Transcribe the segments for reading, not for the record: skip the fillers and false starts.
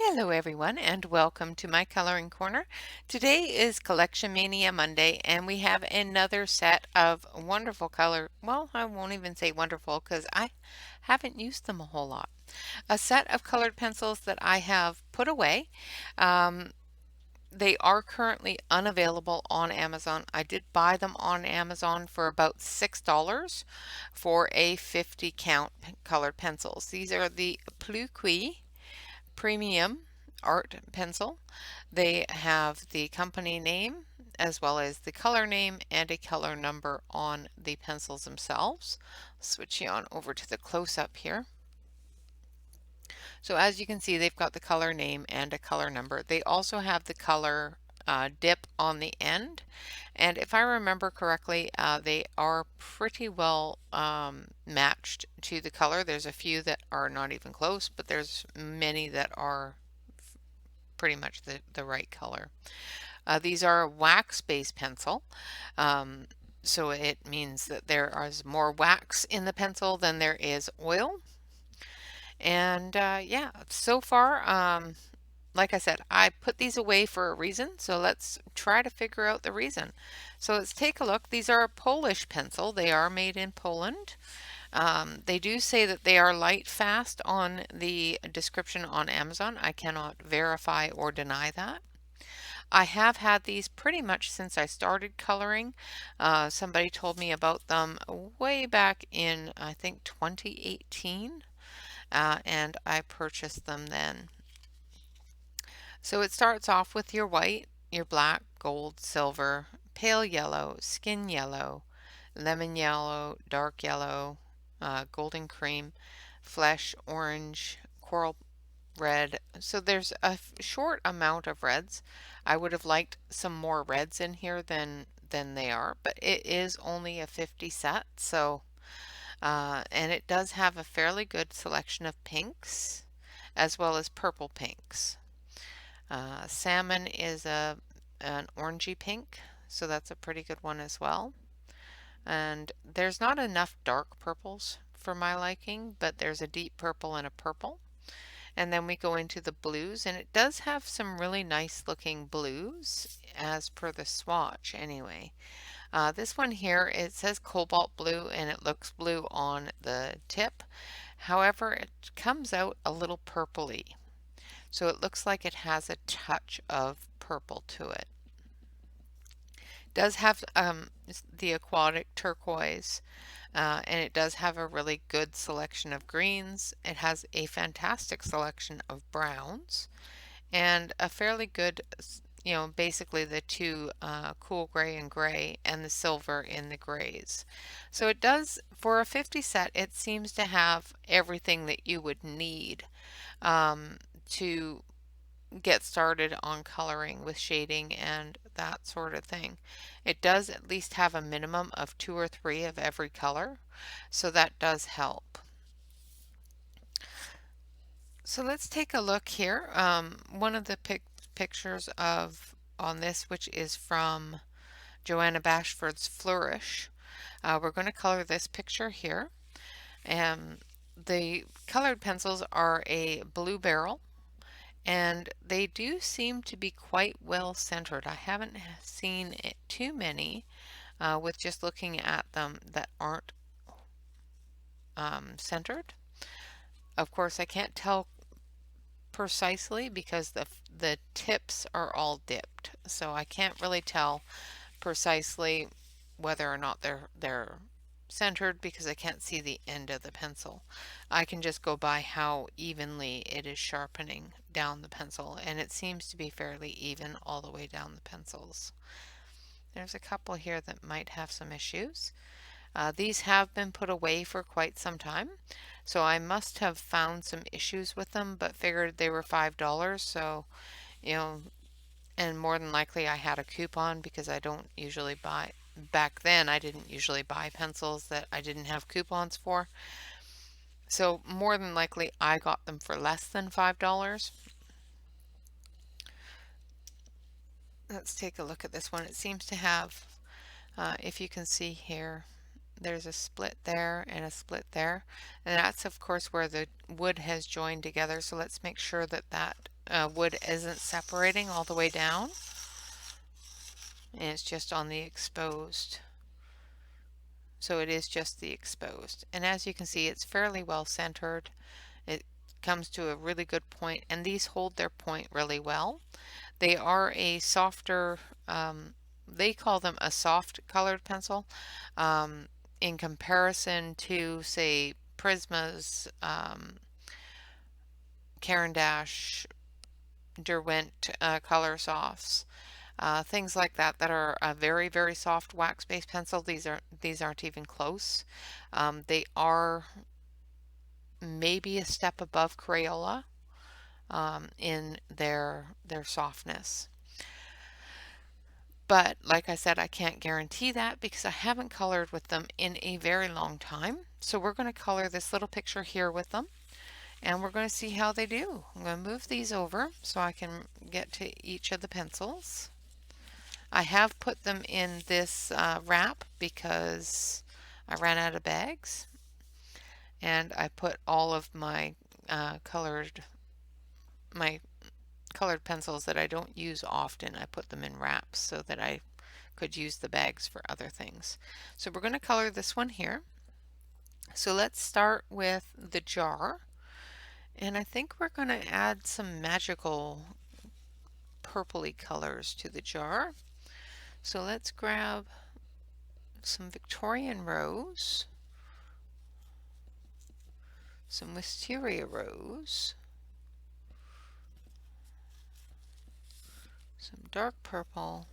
Hello everyone and welcome to my coloring corner. Today is Collection Mania Monday and we have another set of wonderful color, well, I won't even say wonderful because I haven't used them a whole lot. A set of colored pencils that I have put away. Um, they are currently unavailable on Amazon. I did buy them on Amazon for about $6 for a 50 count colored pencils. These are the Pluqis Premium Art Pencil. They have the company name as well as the color name and a color number on the pencils themselves. Switch you on over to the close-up here. So as you can see, they've got the color name and a color number. They also have the color dip on the end, and if I remember correctly, they are pretty well matched to the color. There's a few that are not even close, but there's many that are pretty much the right color. These are a wax-based pencil, so it means that there is more wax in the pencil than there is oil. And yeah, so far, like I said, I put these away for a reason, so let's try to figure out the reason. So let's take a look. These are a Polish pencil. They are made in Poland. They do say that they are light fast on the description on Amazon. I cannot verify or deny that. I have had these pretty much since I started coloring. Somebody told me about them way back in, I think, 2018. And I purchased them then. So it starts off with your white, your black, gold, silver, pale yellow, skin yellow, lemon yellow, dark yellow, golden cream, flesh, orange, coral red. So there's a short amount of reds. I would have liked some more reds in here than they are, but it is only a 50 set, so and it does have a fairly good selection of pinks as well as purple pinks. Salmon is an orangey pink, so that's a pretty good one as well. And there's not enough dark purples for my liking, but there's a deep purple and a purple. And then we go into the blues, and it does have some really nice looking blues as per the swatch anyway. This one here, it says cobalt blue and it looks blue on the tip. However, it comes out a little purpley. So it looks like it has a touch of purple to it. It does have the aquatic turquoise, and it does have a really good selection of greens. It has a fantastic selection of browns and a fairly good, you know, basically the two cool gray and gray and the silver in the grays. So it does, for a 50 set, it seems to have everything that you would need to get started on coloring with shading and that sort of thing. It does at least have a minimum of 2 or 3 of every color, so that does help. So let's take a look here. One of the pictures of on this, which is from Joanna Bashford's Flourish. We're going to color this picture here. The colored pencils are a blue barrel, and they do seem to be quite well centered. I haven't seen too many with just looking at them that aren't centered. Of course, I can't tell precisely because the tips are all dipped, so I can't really tell precisely whether or not they're centered because I can't see the end of the pencil. I can just go by how evenly it is sharpening down the pencil, and it seems to be fairly even all the way down the pencils. There's a couple here that might have some issues. These have been put away for quite some time, so I must have found some issues with them, but figured they were $5, so, you know, and more than likely I had a coupon because I don't usually buy, back then I didn't usually buy pencils that I didn't have coupons for. So more than likely I got them for less than $5. let's take a look at this one. It seems to have, if you can see here, there's a split there and a split there, and that's of course where the wood has joined together. So let's make sure that that wood isn't separating all the way down, and it's just on the exposed. So it is just the exposed, and as you can see, it's fairly well centered. It comes to a really good point, and these hold their point really well. They are a softer, they call them a soft colored pencil, in comparison to, say, Prisma's, Caran d'Ache, Derwent color softs. Things like that that are a very, very soft wax-based pencil. These aren't even close. They are maybe a step above Crayola in their softness. But like I said, I can't guarantee that because I haven't colored with them in a very long time. So we're going to color this little picture here with them, and we're going to see how they do. I'm going to move these over so I can get to each of the pencils. I have put them in this wrap because I ran out of bags, and I put all of my colored pencils that I don't use often. I put them in wraps so that I could use the bags for other things. So we're going to color this one here. So let's start with the jar, and I think we're going to add some magical purpley colors to the jar. So let's grab some Victorian rose, some wisteria rose, some dark purple.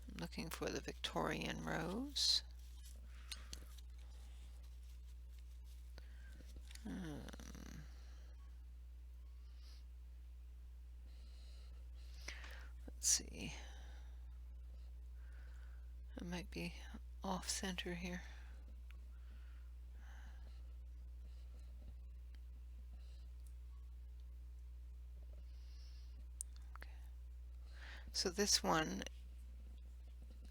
I'm looking for the Victorian rose. Let's see. I might be off center here. Okay. So this one,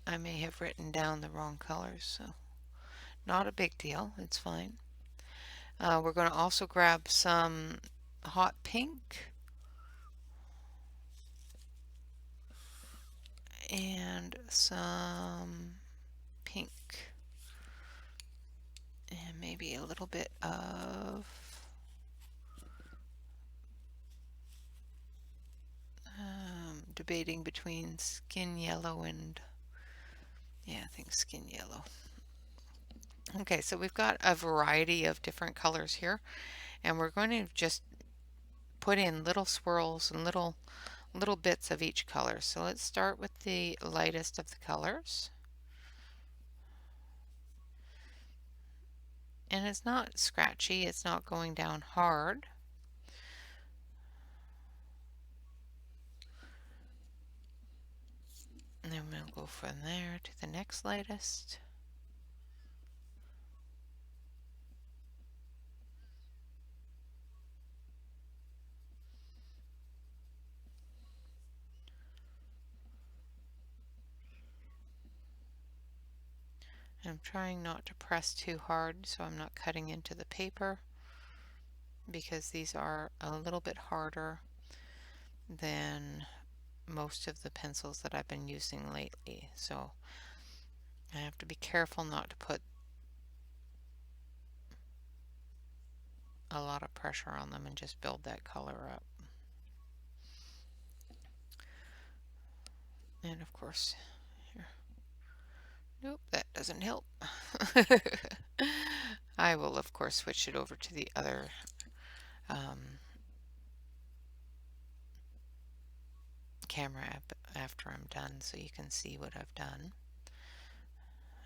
I may have written down the wrong colors, so not a big deal. It's fine. We're going to also grab some hot pink and some pink and maybe a little bit of debating between skin yellow and, yeah, I think skin yellow. Okay, so we've got a variety of different colors here, and we're going to just put in little swirls and little bits of each color. So let's start with the lightest of the colors. And it's not scratchy, it's not going down hard. And then we'll go from there to the next lightest. I'm trying not to press too hard so I'm not cutting into the paper, because these are a little bit harder than most of the pencils that I've been using lately. So I have to be careful not to put a lot of pressure on them and just build that color up. And of course, here. Nope, that doesn't help. I will of course switch it over to the other camera app after I'm done so you can see what I've done.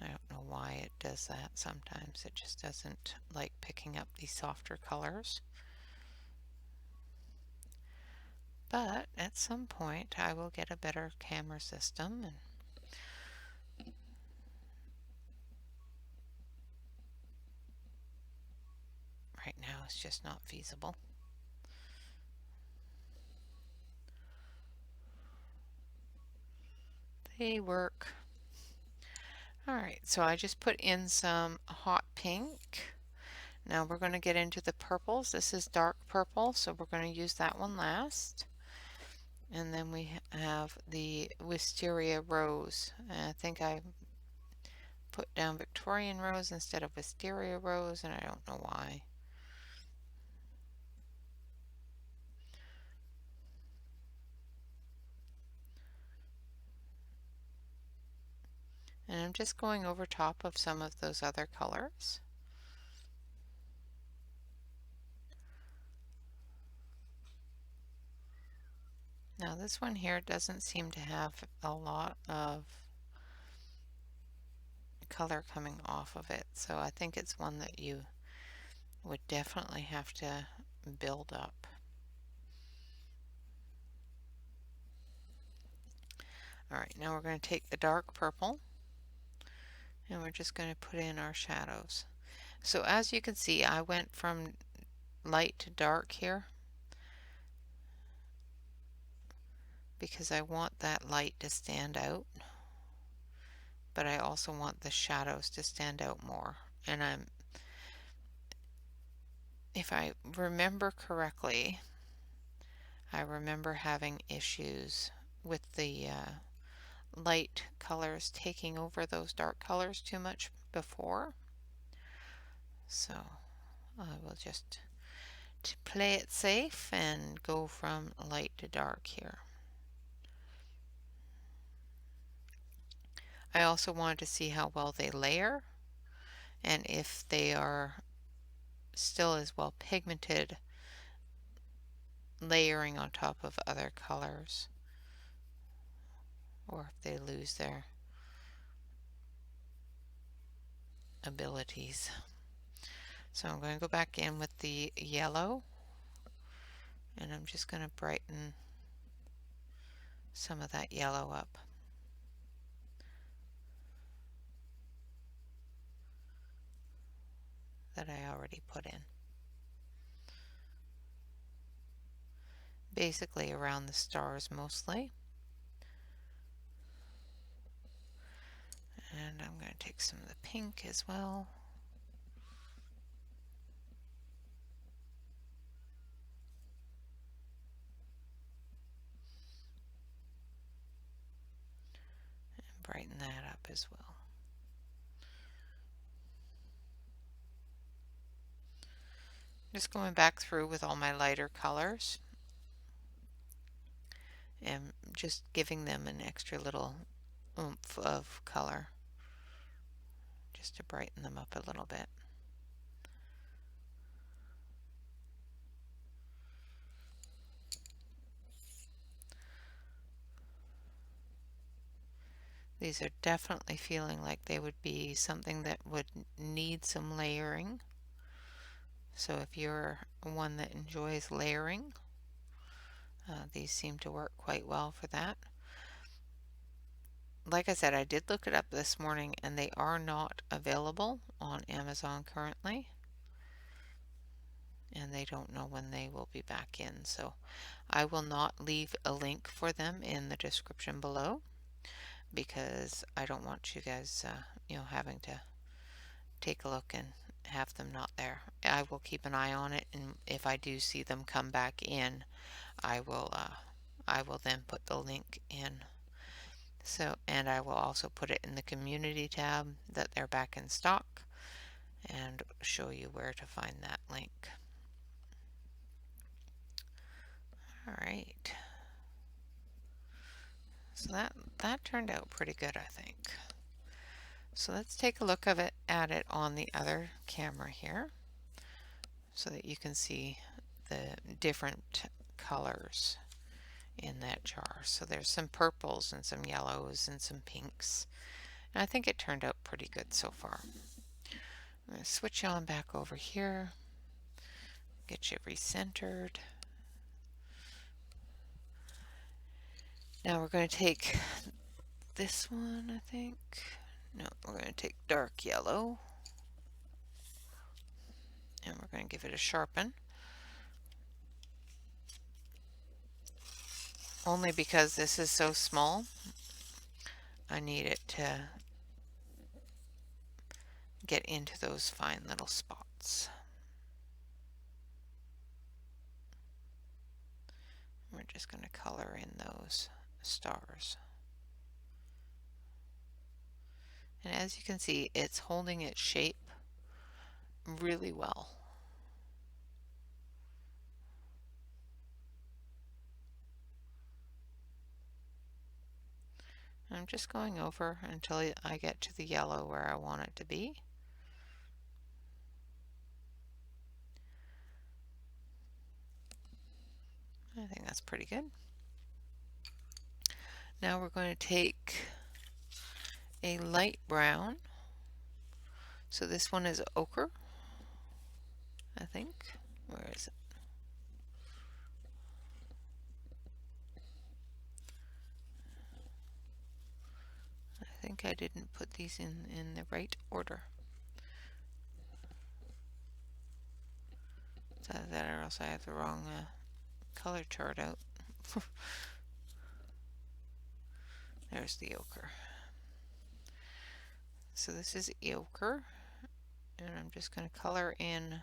I don't know why it does that sometimes. It just doesn't like picking up these softer colors. But at some point I will get a better camera system, and right now it's just not feasible. Hey, work. Alright, so I just put in some hot pink. Now we're going to get into the purples. This is dark purple, so we're going to use that one last. And then we have the wisteria rose. I think I put down Victorian rose instead of wisteria rose, and I don't know why. And I'm just going over top of some of those other colors. Now this one here doesn't seem to have a lot of color coming off of it, so I think it's one that you would definitely have to build up. Alright, now we're going to take the dark purple and we're just going to put in our shadows. So as you can see, I went from light to dark here because I want that light to stand out, but I also want the shadows to stand out more. And if I remember correctly, I remember having issues with the light colors taking over those dark colors too much before. So I will just play it safe and go from light to dark here. I also wanted to see how well they layer and if they are still as well pigmented layering on top of other colors, or if they lose their abilities. So I'm going to go back in with the yellow and I'm just going to brighten some of that yellow up. That I already put in. Basically around the stars mostly. And I'm going to take some of the pink as well. And brighten that up as well. Just going back through with all my lighter colors and just giving them an extra little oomph of color just to brighten them up a little bit. These are definitely feeling like they would be something that would need some layering. So if you're one that enjoys layering, these seem to work quite well for that. Like I said, I did look it up this morning and they are not available on Amazon currently. And they don't know when they will be back in. So I will not leave a link for them in the description below because I don't want you guys, having to take a look and have them not there. I will keep an eye on it, and if I do see them come back in, I will then put the link in. So, and I will also put it in the community tab that they're back in stock and show you where to find that link. All right. So that turned out pretty good, I think. So let's take a look at it on the other camera here so that you can see the different colors in that jar. So there's some purples and some yellows and some pinks. And I think it turned out pretty good so far. I'm going to switch on back over here, get you recentered. Now we're going to take this one, I think. No, we're going to take dark yellow and we're going to give it a sharpen. Only because this is so small, I need it to get into those fine little spots. We're just going to color in those stars. And as you can see, it's holding its shape really well. I'm just going over until I get to the yellow where I want it to be. I think that's pretty good. Now we're going to take a light brown. So this one is ochre, I think. Where is it? I think I didn't put these in the right order. So that or else I have the wrong color chart out. There's the ochre. So this is ochre, and I'm just going to color in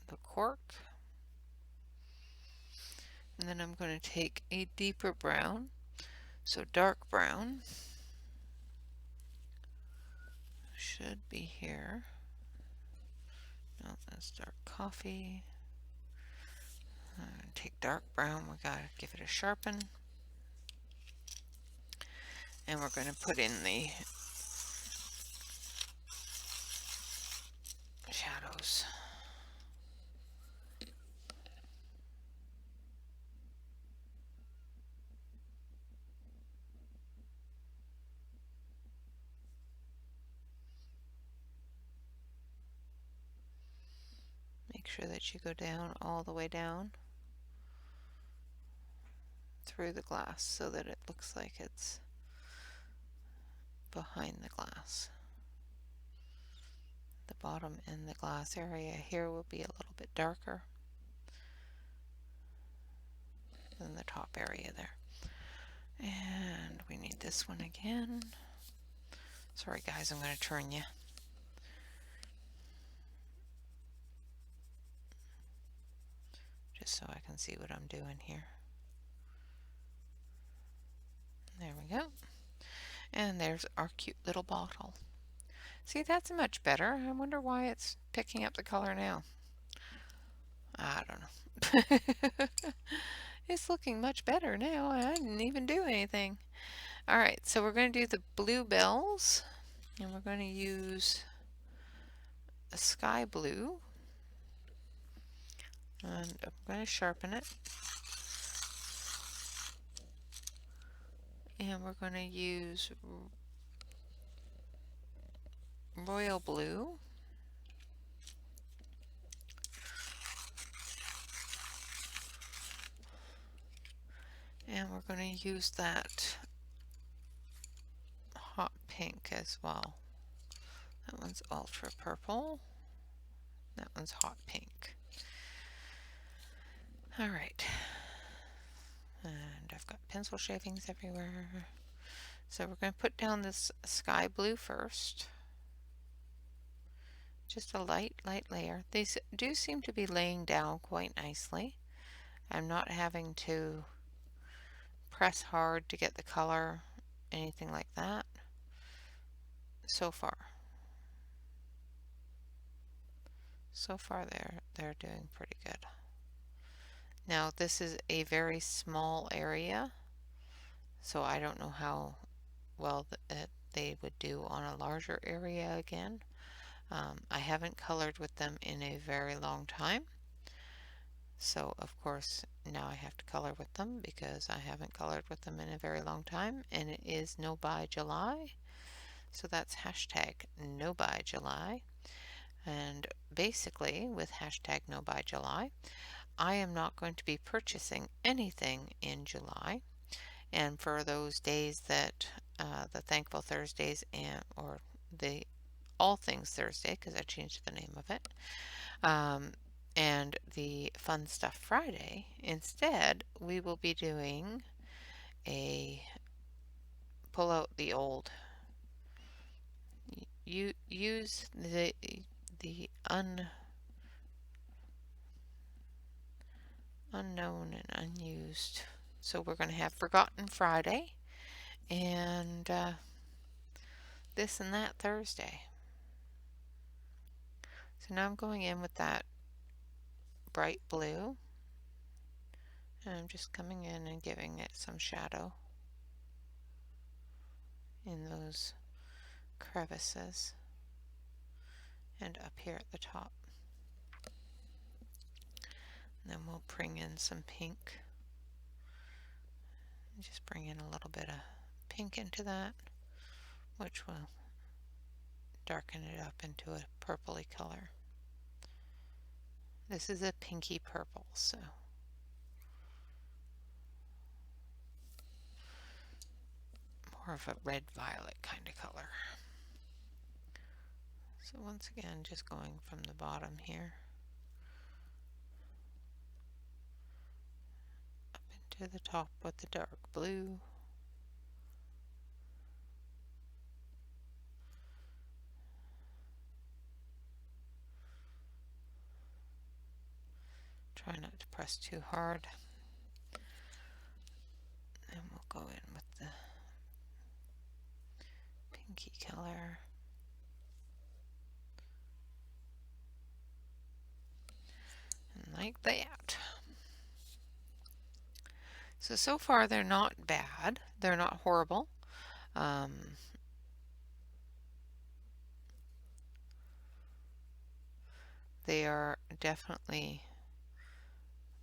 the cork. And then I'm going to take a deeper brown, so dark brown should be here. No, that's dark coffee. Take dark brown, we gotta give it a sharpen. And we're going to put in the shadows. Make sure that you go down all the way down through the glass so that it looks like it's behind the glass. The bottom and the glass area here will be a little bit darker than the top area there. And we need this one again. Sorry guys, I'm going to turn you. Just so I can see what I'm doing here. There we go. And there's our cute little bottle. See, that's much better. I wonder why it's picking up the color now. I don't know. It's looking much better now. I didn't even do anything. Alright, so we're going to do the bluebells. And we're going to use a sky blue. And I'm going to sharpen it. And we're going to use royal blue. And we're going to use that hot pink as well. That one's ultra purple. That one's hot pink. Alright. And I've got pencil shavings everywhere. So we're going to put down this sky blue first. Just a light layer. These do seem to be laying down quite nicely. I'm not having to press hard to get the color, anything like that. So far. So far they're doing pretty good. Now this is a very small area, so I don't know how well they would do on a larger area again. I haven't colored with them in a very long time, so of course now I have to color with them because I haven't colored with them in a very long time, and it is no buy July, so that's hashtag no buy July. And basically with hashtag no buy July, I am not going to be purchasing anything in July. And for those days that the Thankful Thursdays or the All Things Thursday, because I changed the name of it, and the Fun Stuff Friday, instead we will be doing a pull out the old. You use the unknown and unused. So we're going to have Forgotten Friday and this and that Thursday. So now I'm going in with that bright blue, and I'm just coming in and giving it some shadow in those crevices and up here at the top. And then we'll bring in some pink. Just bring in a little bit of pink into that, which will darken it up into a purpley color. This is a pinky purple, so more of a red violet kind of color. So once again, just going from the bottom here up into the top with the dark blue. Try not to press too hard. And we'll go in with the pinky color. And like that. So far they're not bad. They're not horrible. They are definitely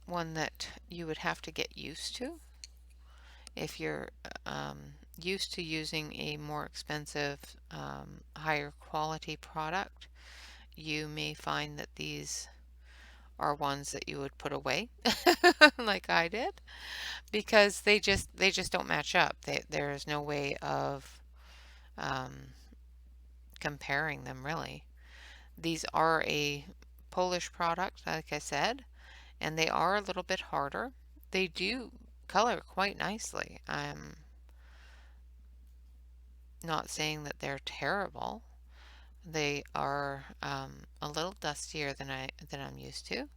one that you would have to get used to. If you're used to using a more expensive, higher quality product, you may find that these are ones that you would put away like I did, because they just don't match up. There is no way of comparing them really. These are a Polish product, like I said, and they are a little bit harder. They do color quite nicely. I'm not saying that they're terrible. They are a little dustier than I'm used to,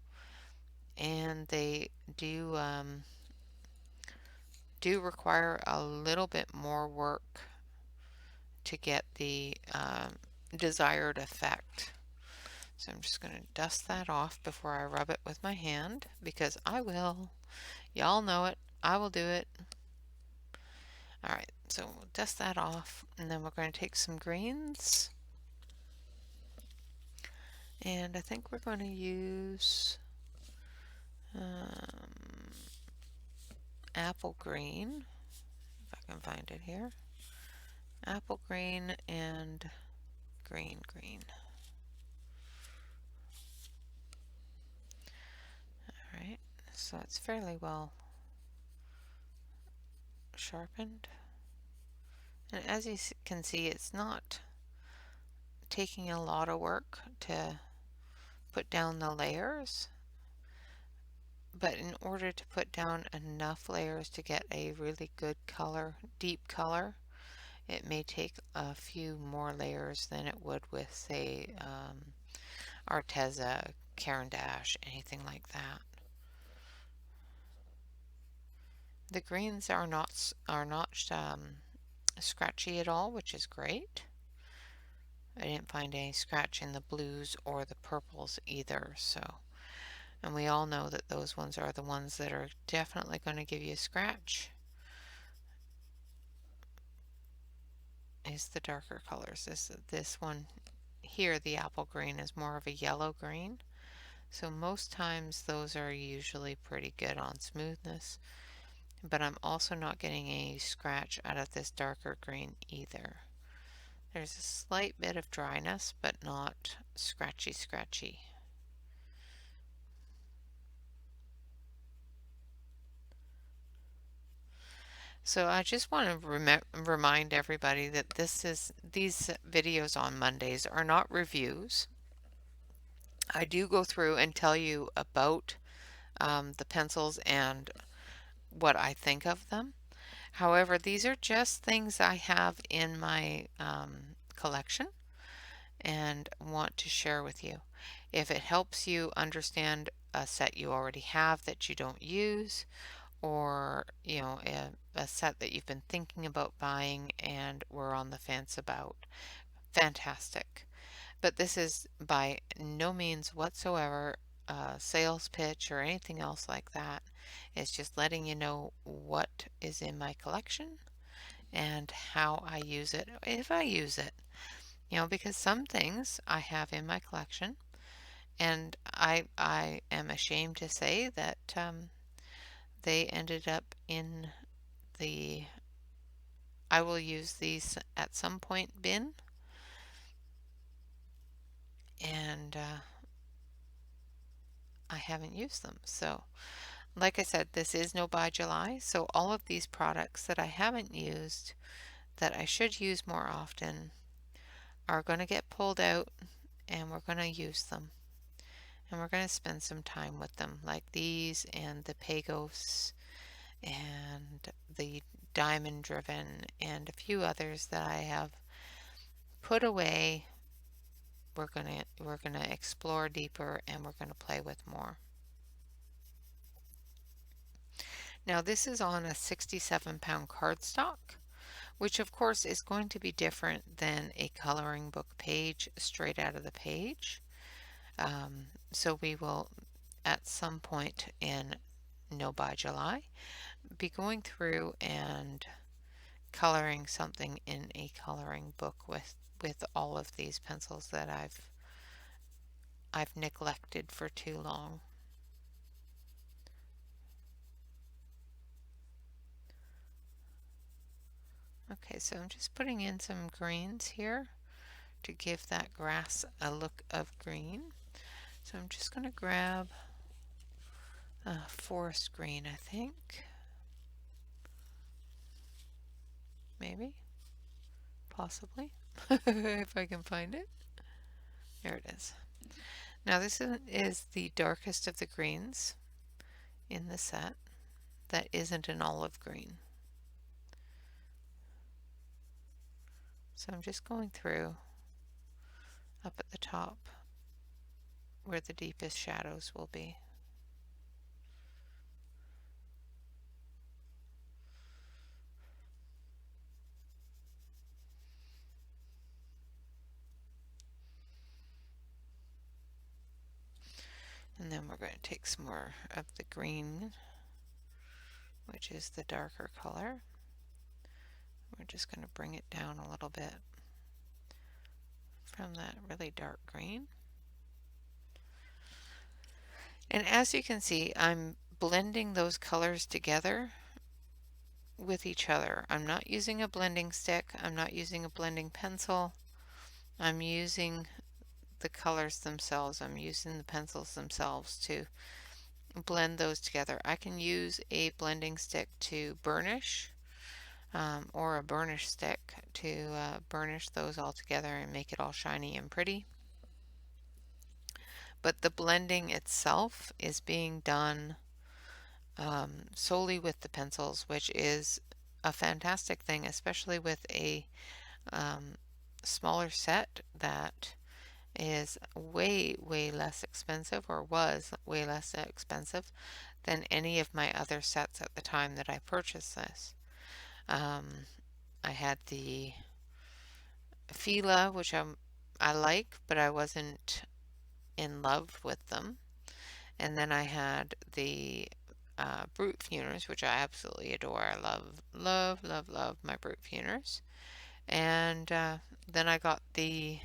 and they do require a little bit more work to get the desired effect. So I'm just going to dust that off before I rub it with my hand, because I will. Y'all know it. I will do it. Alright, so we'll dust that off, and then we're going to take some greens. And I think we're going to use apple green, if I can find it here. Apple green and green. Alright, so it's fairly well sharpened. And as you can see, it's not taking a lot of work to put down the layers. But in order to put down enough layers to get a really good color, deep color, it may take a few more layers than it would with, say, Arteza, Caran d'Ache, anything like that. The greens are not scratchy at all, which is great. I didn't find any scratch in the blues or the purples either, so. And we all know that those ones are the ones that are definitely going to give you a scratch. Is the darker colors. This one here, the apple green, is more of a yellow green. So most times those are usually pretty good on smoothness. But I'm also not getting any scratch out of this darker green either. There's a slight bit of dryness, but not scratchy. So I just want to remind everybody that these videos on Mondays are not reviews. I do go through and tell you about the pencils and what I think of them. However, these are just things I have in my collection and want to share with you. If it helps you understand a set you already have that you don't use, or a set that you've been thinking about buying and were on the fence about, fantastic. But this is by no means whatsoever a sales pitch or anything else like that. It's just letting you know what is in my collection and how I use it, if I use it. Because some things I have in my collection, and I am ashamed to say that they ended up in the I will use these at some point bin, and I haven't used them. So, like I said, this is no buy July, so all of these products that I haven't used that I should use more often are going to get pulled out, and we're going to use them. And we're going to spend some time with them, like these and the Pagos and the Diamond Driven and a few others that I have put away. We're gonna explore deeper, and we're going to play with more. Now this is on a 67-pound cardstock, which of course is going to be different than a coloring book page straight out of the page. So we will, at some point in No Buy July, be going through and coloring something in a coloring book with all of these pencils that I've neglected for too long. Okay, so I'm just putting in some greens here to give that grass a look of green. So I'm just going to grab forest green, I think. Maybe. Possibly. If I can find it. There it is. Now this is the darkest of the greens in the set that isn't an olive green. So I'm just going through up at the top where the deepest shadows will be. And then we're going to take some more of the green, which is the darker color. We're just going to bring it down a little bit from that really dark green. And as you can see, I'm blending those colors together with each other. I'm not using a blending stick. I'm not using a blending pencil. I'm using the colors themselves. I'm using the pencils themselves to blend those together. I can use a blending stick to burnish, or a burnish stick to burnish those all together and make it all shiny and pretty. But the blending itself is being done solely with the pencils, which is a fantastic thing, especially with a smaller set that is way, way less expensive, or was way less expensive than any of my other sets at the time that I purchased this. I had the Fila, which I like, but I wasn't in love with them. And then I had the Brute Funers, which I absolutely adore. I love, love, love, love my Brute Funers. And then I got the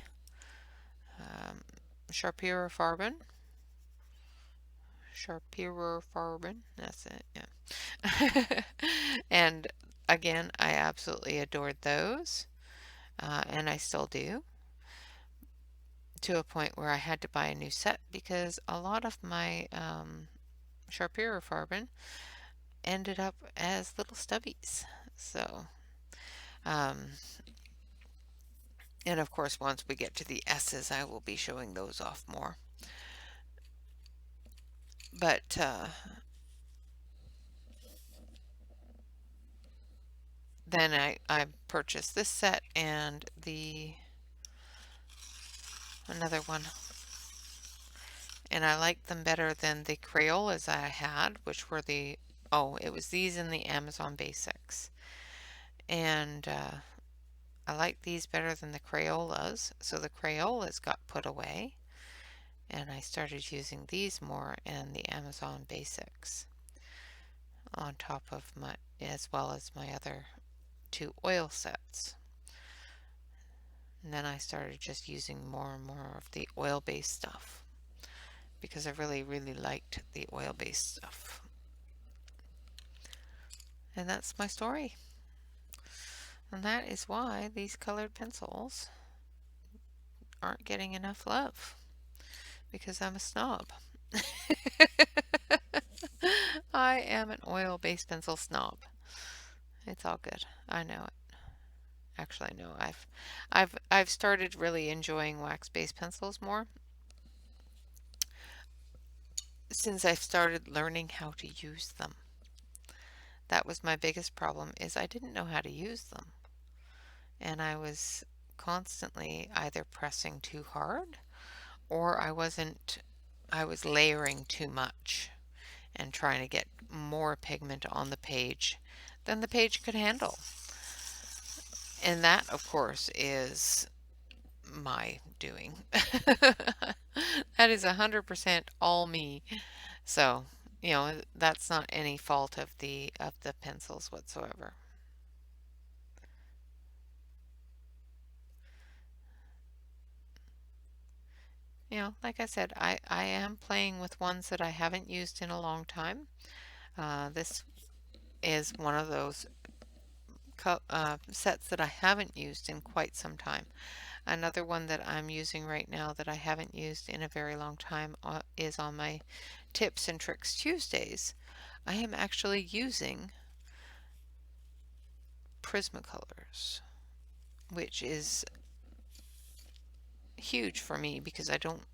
Sharpira Farben. Sharpira Farben, that's it, yeah. And again, I absolutely adored those, and I still do, to a point where I had to buy a new set because a lot of my Sharpira Farben ended up as little stubbies. So, um, and of course, once we get to the S's, I will be showing those off more. But then I purchased this set and another one, and I liked them better than the Crayolas I had, which were it was these in the Amazon Basics. And I like these better than the Crayolas, so the Crayolas got put away, and I started using these more in the Amazon Basics on top of as well as my other two oil sets. And then I started just using more and more of the oil-based stuff because I really, really liked the oil-based stuff. And that's my story. And that is why these colored pencils aren't getting enough love, because I'm a snob. I am an oil-based pencil snob. It's all good. I know it. Actually, no, I've started really enjoying wax-based pencils more since I've started learning how to use them. That was my biggest problem, is I didn't know how to use them. And I was constantly either pressing too hard, or I was layering too much and trying to get more pigment on the page than the page could handle. And that, of course, is my doing. That is 100% all me. So, that's not any fault of the pencils whatsoever. Like I said, I am playing with ones that I haven't used in a long time. This is one of those sets that I haven't used in quite some time. Another one that I'm using right now that I haven't used in a very long time is on my Tips and Tricks Tuesdays. I am actually using Prismacolors, which is huge for me because I don't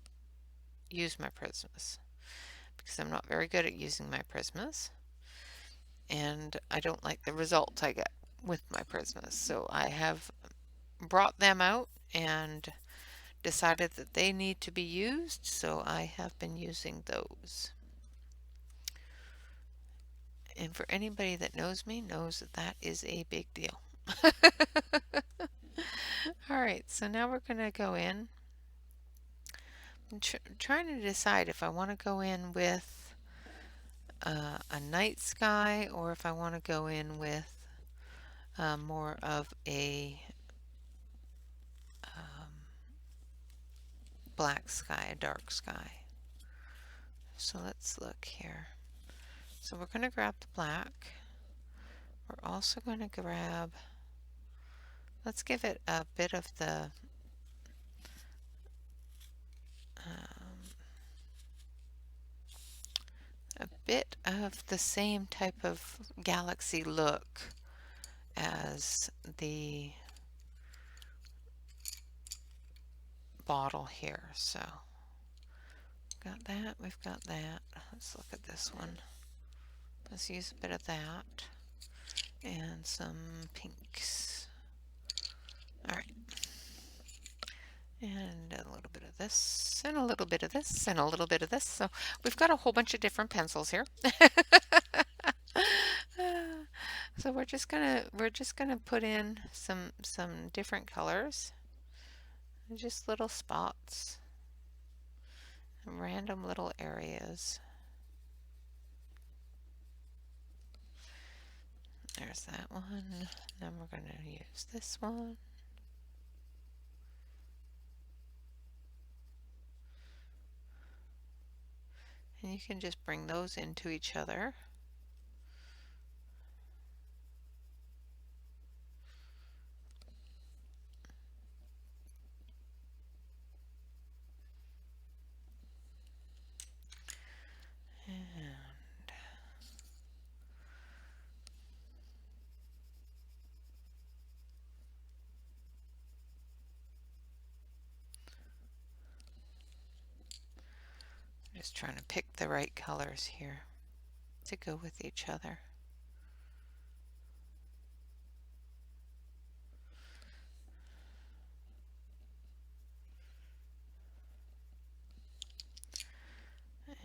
use my Prismas, because I'm not very good at using my Prismas, and I don't like the results I get with my Prismas. So I have brought them out and decided that they need to be used, so I have been using those. And for anybody that knows me knows that that is a big deal. Alright, so now we're going to go in. I'm trying to decide if I want to go in with a night sky, or if I want to go in with more of a black sky, a dark sky. So let's look here. So we're going to grab the black. We're also going to grab, let's give it a bit of the same type of galaxy look as the bottle here. So got that, we've got that. Let's look at this one. Let's use a bit of that and some pinks. All right. And a little bit of this, and a little bit of this, and a little bit of this. So we've got a whole bunch of different pencils here. So we're just gonna put in some different colors, just little spots, random little areas. There's that one. Then we're gonna use this one. And you can just bring those into each other. Just trying to pick the right colors here to go with each other.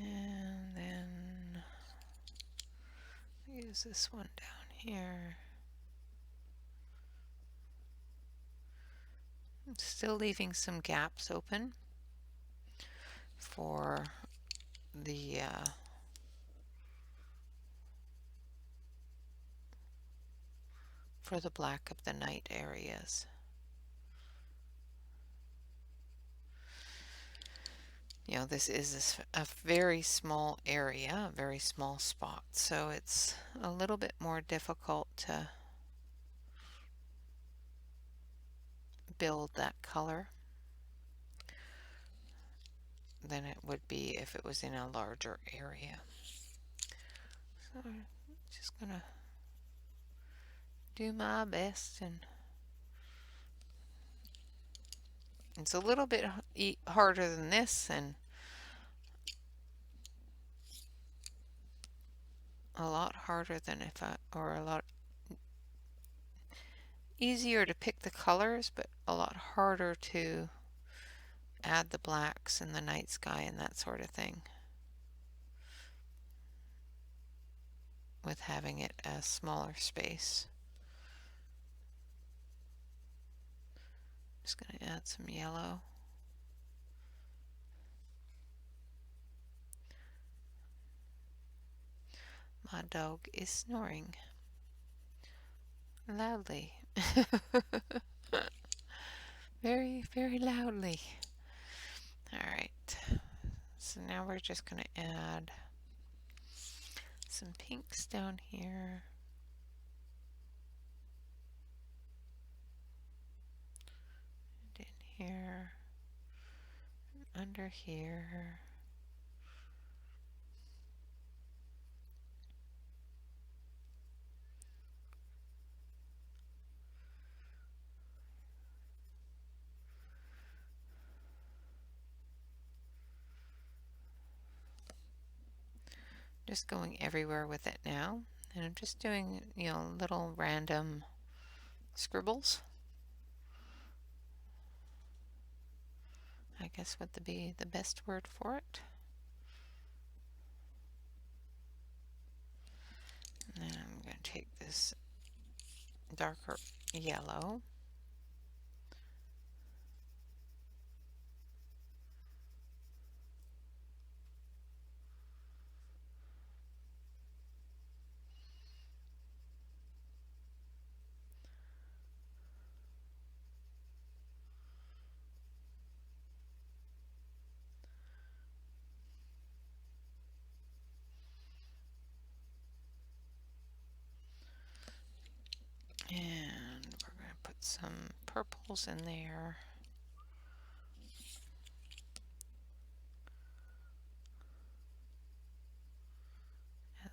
And then use this one down here. I'm still leaving some gaps open for the black of the night areas. You know, this is a very small area, a very small spot, so it's a little bit more difficult to build that color than it would be if it was in a larger area. So I'm just gonna do my best, and it's a little bit harder than this and a lot harder than or a lot easier to pick the colors, but a lot harder to add the blacks and the night sky and that sort of thing with having it a smaller space. Just going to add some yellow. My dog is snoring loudly. Very, very loudly. Alright, so now we're just going to add some pinks down here. And in here. And under here. Just going everywhere with it now, and I'm just doing, you know, little random scribbles, I guess would be the best word for it. And then I'm going to take this darker yellow, and we're going to put some purples in there.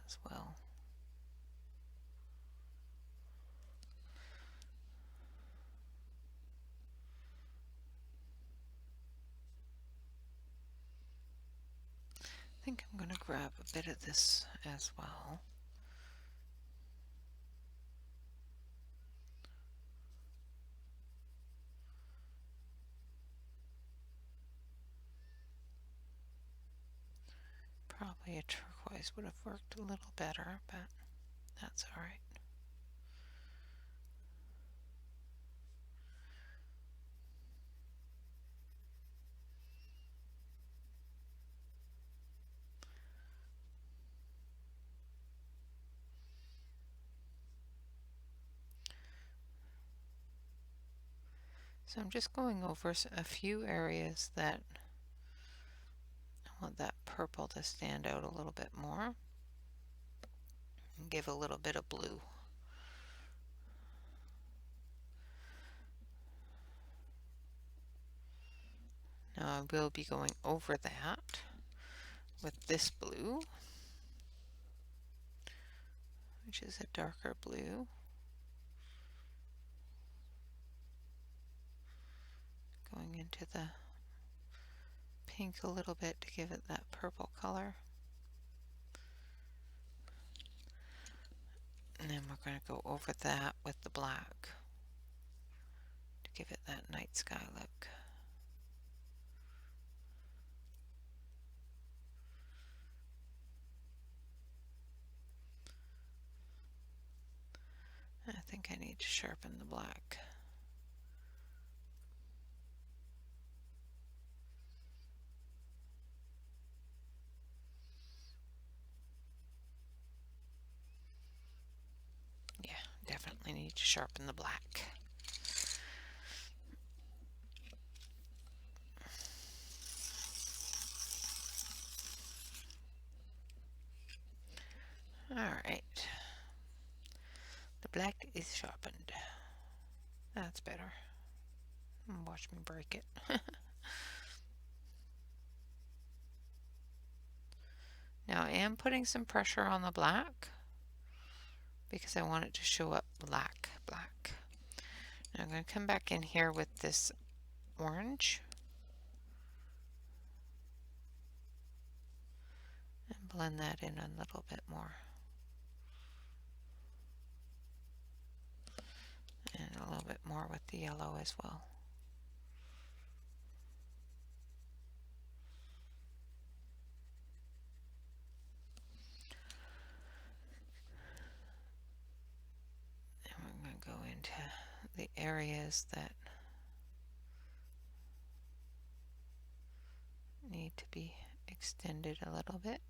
As well. I think I'm going to grab a bit of this as well. Probably a turquoise would have worked a little better, but that's all right. So I'm just going over a few areas that I want that purple to stand out a little bit more and give a little bit of blue. Now I will be going over that with this blue, which is a darker blue. Going into the pink a little bit to give it that purple color. And then we're going to go over that with the black to give it that night sky look. I think I need to sharpen the black. Yeah, definitely need to sharpen the black. Alright. The black is sharpened. That's better. Watch me break it. Now I am putting some pressure on the black because I want it to show up black. Now I'm going to come back in here with this orange and blend that in a little bit more. And a little bit more with the yellow as well. And we're going to go into the areas that need to be extended a little bit.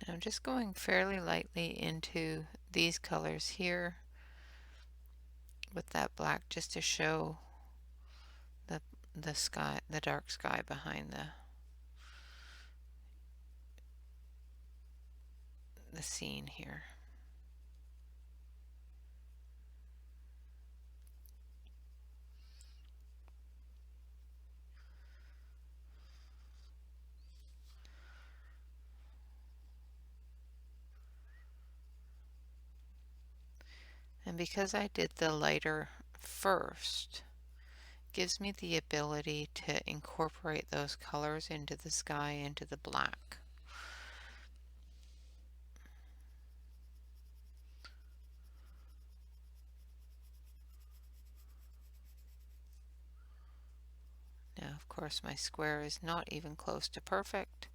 Now I'm just going fairly lightly into these colors here with that black just to show the sky, the dark sky behind the scene here. And because I did the lighter first, gives me the ability to incorporate those colors into the sky, into the black. Now, of course, my square is not even close to perfect,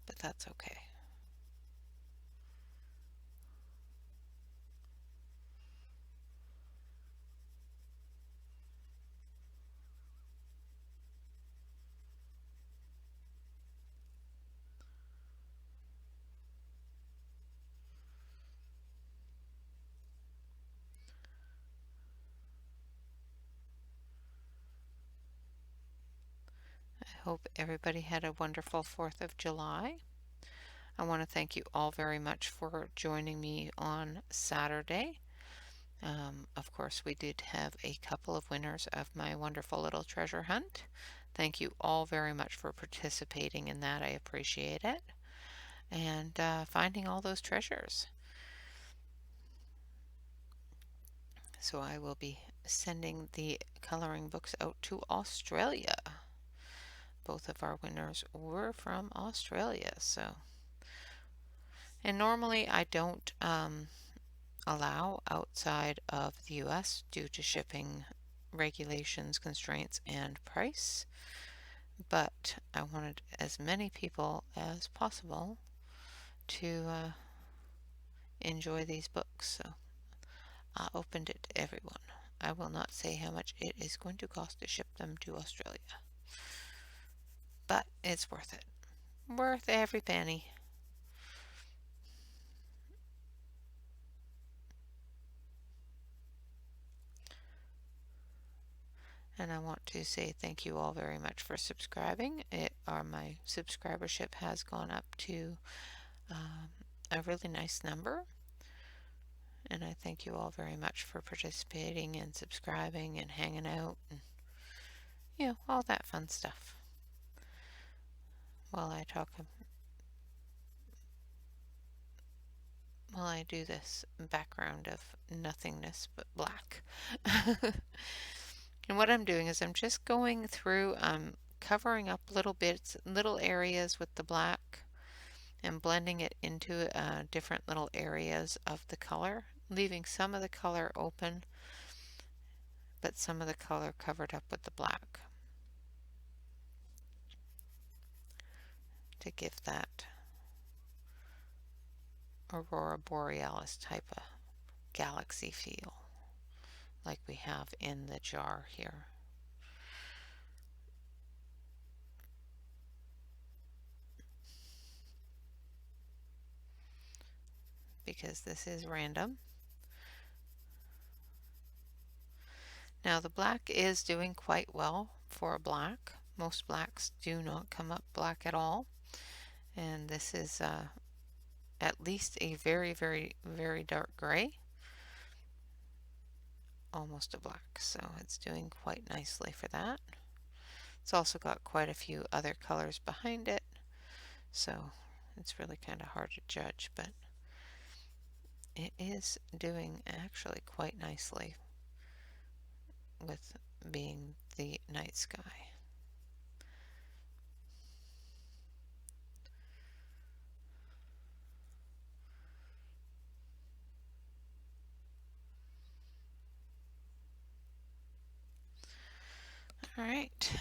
but that's okay. I hope everybody had a wonderful 4th of July. I want to thank you all very much for joining me on Saturday. Of course, we did have a couple of winners of my wonderful little treasure hunt. Thank you all very much for participating in that. I appreciate it. And finding all those treasures. So I will be sending the coloring books out to Australia. Both of our winners were from Australia, so. And normally I don't allow outside of the US due to shipping regulations, constraints, and price. But I wanted as many people as possible to enjoy these books, so I opened it to everyone. I will not say how much it is going to cost to ship them to Australia, but it's worth it. Worth every penny. And I want to say thank you all very much for subscribing. My subscribership has gone up to a really nice number. And I thank you all very much for participating and subscribing and hanging out and, all that fun stuff. while I talk, while I do this background of nothingness but black. And what I'm doing is I'm just going through, covering up little bits, little areas with the black and blending it into different little areas of the color, leaving some of the color open, but some of the color covered up with the black to give that Aurora Borealis type of galaxy feel like we have in the jar here. Because this is random. Now the black is doing quite well for a black. Most blacks do not come up black at all. And this is at least a very, very, very dark gray. Almost a black. So it's doing quite nicely for that. It's also got quite a few other colors behind it. So it's really kind of hard to judge, but it is doing actually quite nicely with being the night sky. All right.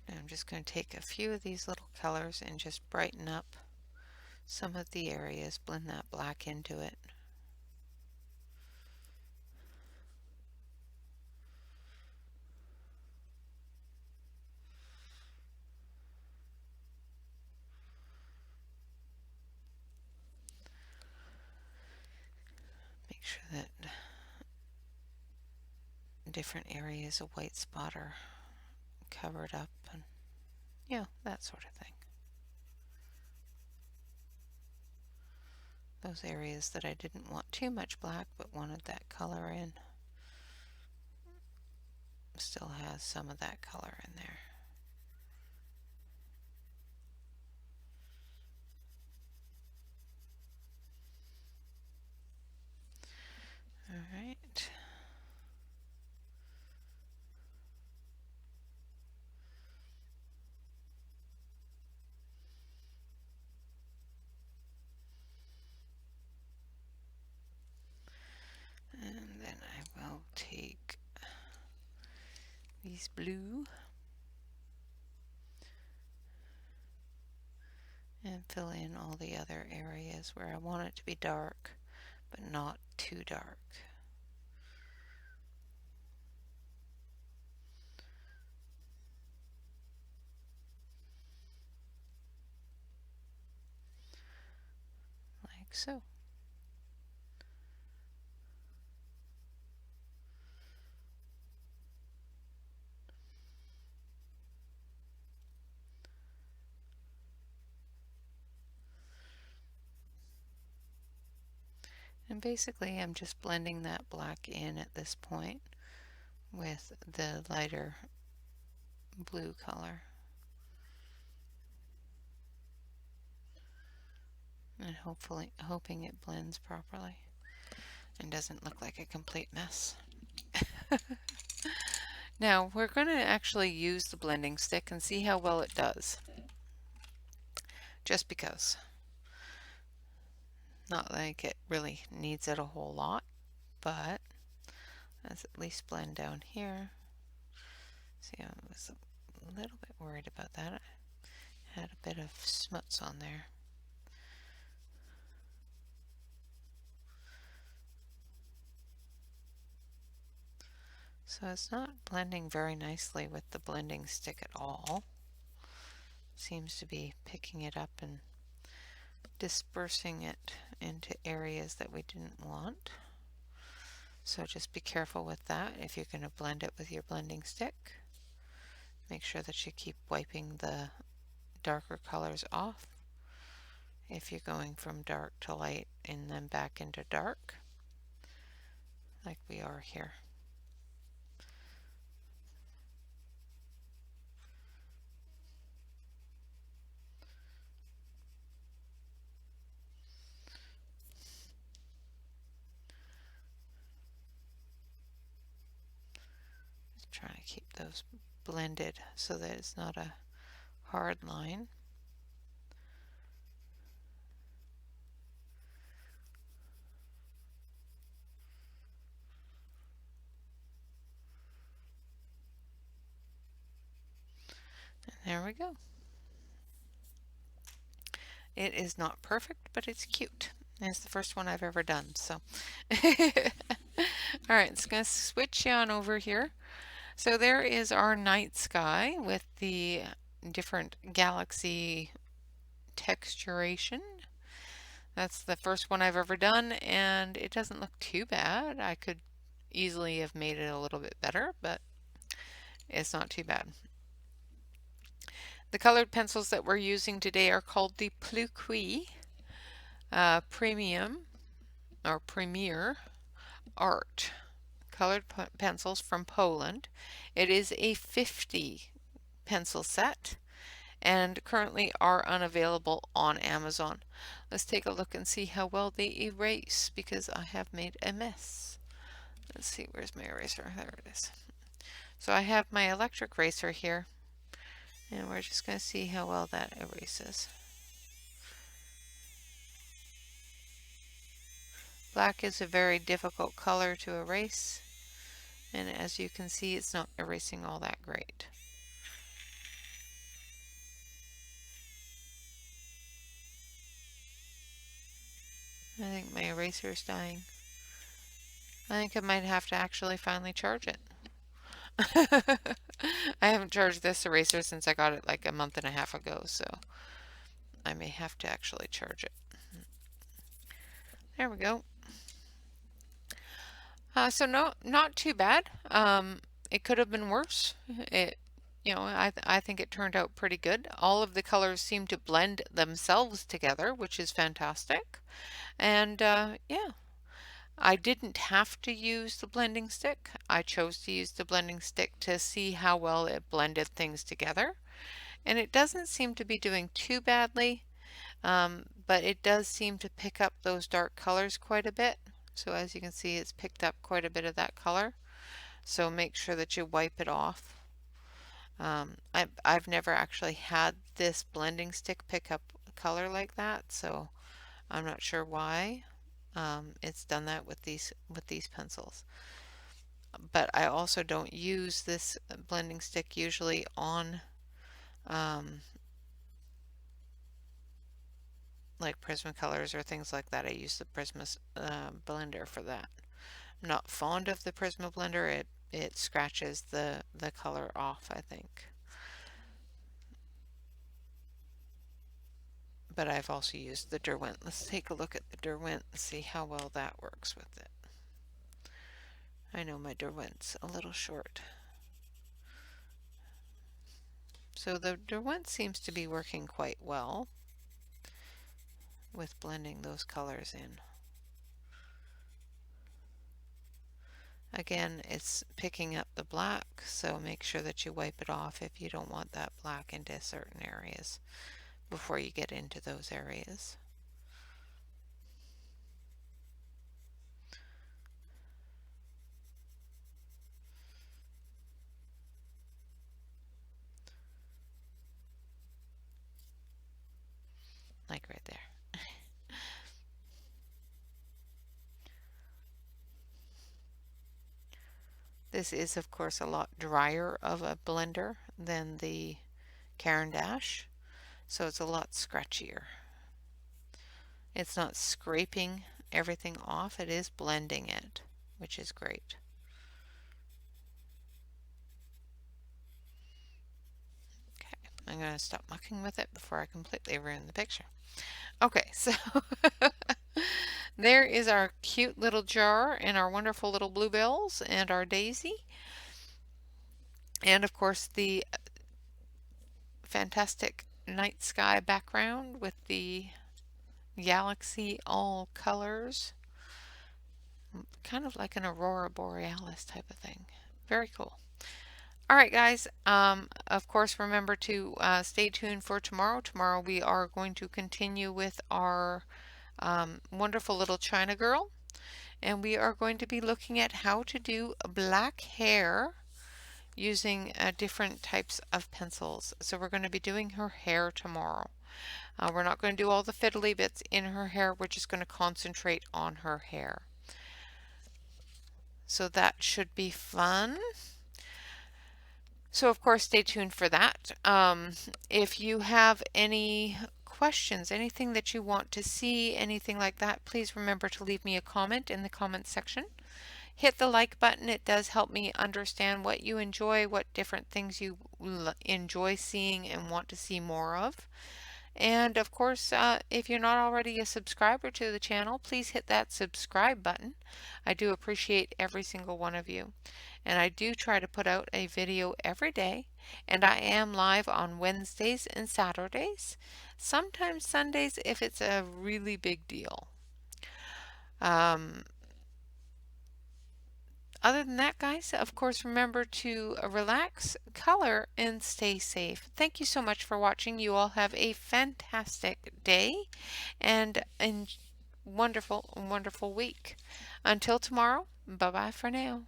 Now I'm just going to take a few of these little colors and just brighten up some of the areas, blend that black into it. Make sure that different areas of white spot are covered up and, you know, that sort of thing. Those areas that I didn't want too much black but wanted that color in still has some of that color in there. All right. And then I will take these blue and fill in all the other areas where I want it to be dark, but not too dark. Like so. And basically I'm just blending that black in at this point with the lighter blue color. And hoping it blends properly and doesn't look like a complete mess. Now we're going to actually use the blending stick and see how well it does. Just because. Not like it really needs it a whole lot, but let's at least blend down here. See, I was a little bit worried about that. I had a bit of smuts on there. So it's not blending very nicely with the blending stick at all. Seems to be picking it up and dispersing it into areas that we didn't want. So just be careful with that if you're going to blend it with your blending stick. Make sure that you keep wiping the darker colors off if you're going from dark to light and then back into dark. like we are here. Just trying to keep those blended so that it's not a hard line. And there we go. It is not perfect, but it's cute. It's the first one I've ever done, so. Alright, it's going to switch you on over here. So there is our night sky with the different galaxy texturation. That's the first one I've ever done, and it doesn't look too bad. I could easily have made it a little bit better, but it's not too bad. The colored pencils that we're using today are called the Pluqis Premium or Premier Art colored pencils from Poland. It is a 50 pencil set and currently are unavailable on Amazon. Let's take a look and see how well they erase because I have made a mess. Let's see, where's my eraser? There it is. So I have my electric eraser here, and we're just going to see how well that erases. Black is a very difficult color to erase, and as you can see, it's not erasing all that great. I think my eraser is dying. I think I might have to actually finally charge it. I haven't charged this eraser since I got it like a month and a half ago, so I may have to actually charge it. There we go. So no, not too bad. It could have been worse. I think it turned out pretty good. All of the colors seem to blend themselves together, which is fantastic. And yeah, I didn't have to use the blending stick. I chose to use the blending stick to see how well it blended things together. And it doesn't seem to be doing too badly, but it does seem to pick up those dark colors quite a bit. So as you can see, it's picked up quite a bit of that color. So make sure that you wipe it off. I've never actually had this blending stick pick up color like that, so I'm not sure why it's done that with these pencils. But I also don't use this blending stick usually on like Prismacolors or things like that. I use the Prisma blender for that. I'm not fond of the Prisma blender. It scratches the color off, I think. But I've also used the Derwent. Let's take a look at the Derwent and see how well that works with it. I know my Derwent's a little short. So the Derwent seems to be working quite well with blending those colors in. Again, it's picking up the black, so make sure that you wipe it off if you don't want that black into certain areas before you get into those areas. Like right there. This is, of course, a lot drier of a blender than the Caran d'Ache, so it's a lot scratchier. It's not scraping everything off, it is blending it, which is great. Okay, I'm going to stop mucking with it before I completely ruin the picture. Okay, so there is our cute little jar and our wonderful little bluebells and our daisy. And of course the fantastic night sky background with the galaxy all colors. Kind of like an aurora borealis type of thing. Very cool. All right, guys. Of course, remember to stay tuned for tomorrow. Tomorrow we are going to continue with our wonderful little China girl, and we are going to be looking at how to do black hair using different types of pencils. So we're going to be doing her hair tomorrow. We're not going to do all the fiddly bits in her hair. We're just going to concentrate on her hair. So that should be fun. So of course, stay tuned for that. If you have any questions, anything that you want to see, anything like that, please remember to leave me a comment in the comments section. Hit the like button. It does help me understand what you enjoy, what different things you enjoy seeing and want to see more of. And of course, if you're not already a subscriber to the channel, please hit that subscribe button. I do appreciate every single one of you. And I do try to put out a video every day. And I am live on Wednesdays and Saturdays. Sometimes Sundays if it's a really big deal. Other than that, guys, of course, remember to relax, color, and stay safe. Thank you so much for watching. You all have a fantastic day and a wonderful, wonderful week. Until tomorrow, bye-bye for now.